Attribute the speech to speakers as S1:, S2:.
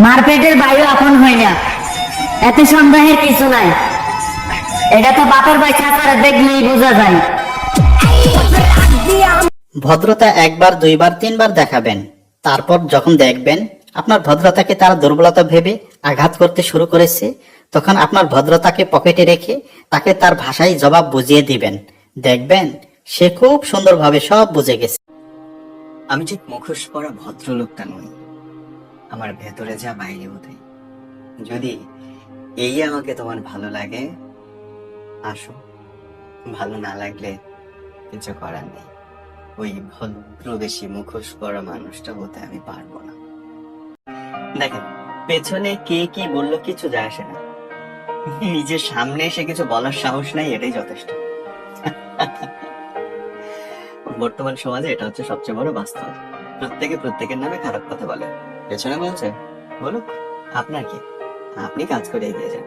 S1: মারপেটের বায়ু আপন হয় না, এতে সন্দেহের কিছু নাই। এটা তো বাপের ভাই ছাড়া দেখলেই বোঝা যায়।
S2: ভদ্রতা একবার, দুইবার, তিনবার দেখাবেন। তারপর যখন দেখবেন আপনার ভদ্রতাকে তারা দুর্বলতা ভেবে আঘাত করতে শুরু করেছে, তখন আপনার ভদ্রতাকে পকেটে রেখে তাকে তার ভাষায় জবাব বুঝিয়ে দিবেন। দেখবেন সে খুব সুন্দরভাবে সব বুঝে গেছে।
S3: আমি ঠিক মুখোশ পরা ভদ্রলোকটা নই, আমার ভেতরে যা বাইরে ওঠে। যদি এই আমাকে তোমার ভালো লাগে, আসো। ভালো না লাগলে কিছু করার নেই। ওই ভদ্রবেশী মুখোশ পরা মানুষটা হতে আমি পারবো না। দেখেন, পেছনে কে কি বললো কিছু যায় আসে না, নিজের সামনে এসে কিছু বলার সাহস নাই, এটাই যথেষ্ট। বর্তমান সমাজে এটা হচ্ছে সবচেয়ে বড় বাস্তব। প্রত্যেকে প্রত্যেকের নামে খারাপ কথা বলে, পেছনে বলছে বলুক, আপনার কি? আপনি কাজ করে এগিয়ে যান।